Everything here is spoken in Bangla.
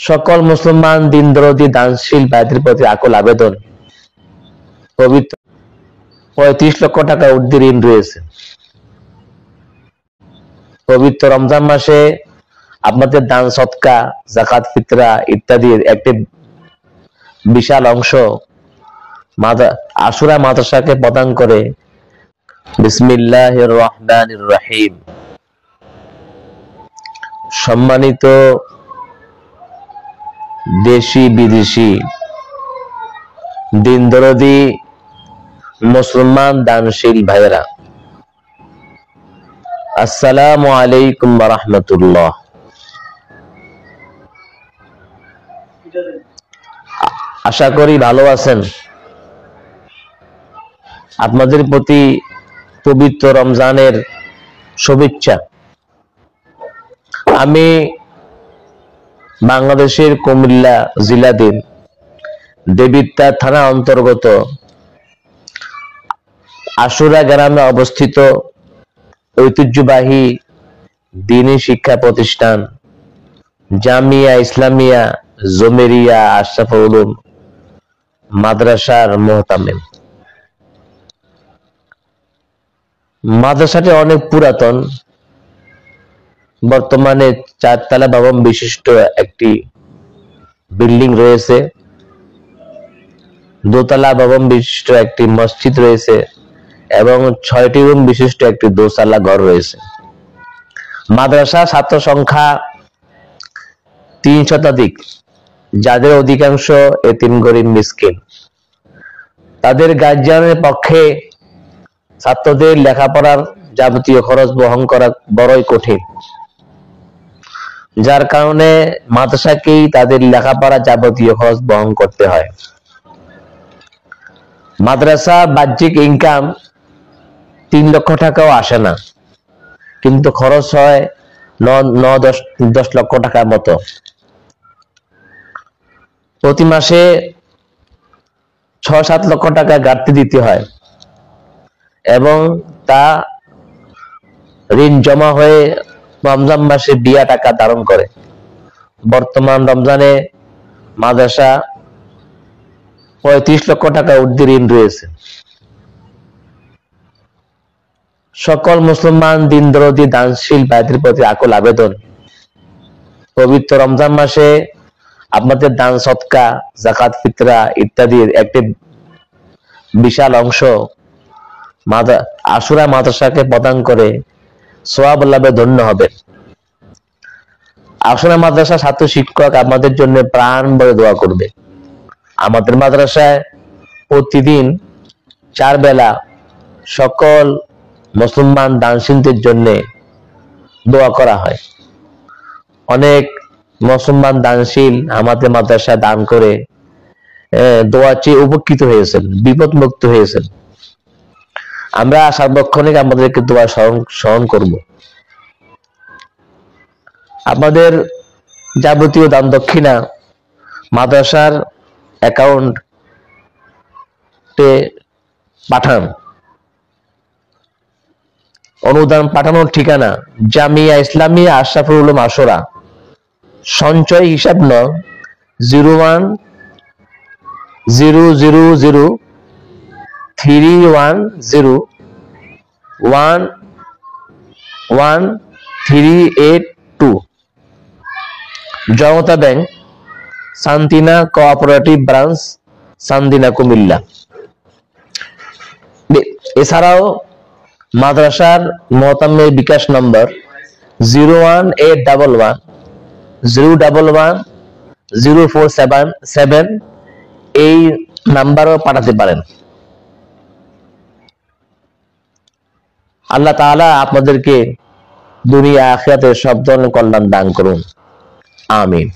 সকল মুসলমান দিনদরদি দানশীল ভাইদের প্রতি আকুল আবেদন, পবিত্র 35 লক্ষ টাকা ঊর্ধ্বে ঋণ রয়েছে। পবিত্র রমজান মাসে আপনাদের দান, সদকা, যাকাত, ফিতরা ইত্যাদির একটি বিশাল অংশ আশুরা মাদ্রাসাকে প্রদান করে বিসমিল্লাহির রহমানির রহিম। সম্মানিত দেশি বিদেশি দিনদরদি মুসলমান দানশীল ভাইয়েরা, আসসালামু আলাইকুম ওয়া রাহমাতুল্লাহ। আশা করি ভালো আছেন। আপনাদের প্রতি পবিত্র রমজানের শুভেচ্ছা। আমি বাংলাদেশের কুমিল্লা জেলাধীন দেবিদ্বার থানা অন্তর্গত আশুরা গ্রামে অবস্থিত ঐতিহ্যবাহী দ্বীনী শিক্ষা প্রতিষ্ঠান জামিয়া ইসলামিয়া জুমেরিয়া আশরাফুল উলুম মাদ্রাসার মুহতামিম। মাদ্রাসাটি অনেক পুরাতন, বর্তমানে 4 তলা ভবন বিশিষ্ট একটি বিল্ডিং রয়েছে, 2 তলা ভবন বিশিষ্ট একটি মসজিদ রয়েছে এবং 6টি রুম বিশিষ্ট একটি দোতলা ঘর রয়েছে। মাদ্রাসা ছাত্র সংখ্যা 3 শতাধিক, যাদের অধিকাংশ এতিম গরিব মিসকিন। তাদের গার্জিয়ানের পক্ষে ছাত্রদের লেখাপড়ার যাবতীয় খরচ বহন করা বড়ই কঠিন, যার কারণে মাদ্রাসাকেই তাদের লেখাপড়া যাবতীয় খরচ বহন করতে হয়। মাদ্রাসার বাহ্যিক ইনকাম 3 লক্ষ টাকাও আসে না, কিন্তু খরচ হয় 9-10 লক্ষ টাকার মতো। প্রতি মাসে 6-7 লক্ষ টাকা ঘাটতি দিতে হয় এবং তা ঋণ জমা হয়ে রমজান মাসে বিয়া টাকা ধারণ করে। বর্তমান রমজানে মাদ্রাসা 35 লক্ষ টাকা ঊর্ধ্বে ঋণ রয়েছে। সকল মুসলমান দিনদরদি দানশীল ভাইদের প্রতি আকুল আবেদন, পবিত্র রমজান মাসে আপনাদের দান, সদকা, যাকাত, ফিতরা ইত্যাদির একটি বিশাল অংশ আশুরা মাদ্রাসাকে প্রদান করে সওয়াব লাভে ধন্য হবে। আশুরা মাদ্রাসা ছাত্র শিক্ষক আপনাদের জন্য প্রাণ ভরে দোয়া করবে। আমাদের মাদ্রাসায় প্রতিদিন 4 বেলা সকল মুসলমান দানশীলদের জন্য দোয়া করা হয়। অনেক মুসলমান দানশীল আমাদের মাদ্রাসায় দান করে দোয়া চেয়ে উপকৃত হয়েছেন, বিপদ মুক্ত হয়েছেন। আমরা সার্বক্ষণিক আমাদেরকে দোয়া স্মরণ করব। আপনাদের যাবতীয় দান দক্ষিণা মাদ্রাসার অ্যাকাউন্টে পাঠান। অনুদান পাঠানোর ঠিকানা জামিয়া ইসলামিয়া আশরাফুল উলুম আশুরা, সঞ্চয় হিসাব নং 0100311382, জনতা ব্যাংক, সান্তিনা কোঅপারেটিভ ব্রাঞ্চ, সান্দিনা, কুমিল্লা। এছাড়াও মাদ্রাসার মুহতামিমের বিকাশ নম্বর 01811011047 এই নাম্বারও পাঠাতে পারেন। আল্লাহ তাআলা আপনাদেরকে দুনিয়া আখিরাতে সব ধরনের কল্যাণ দান করুন, আমিন।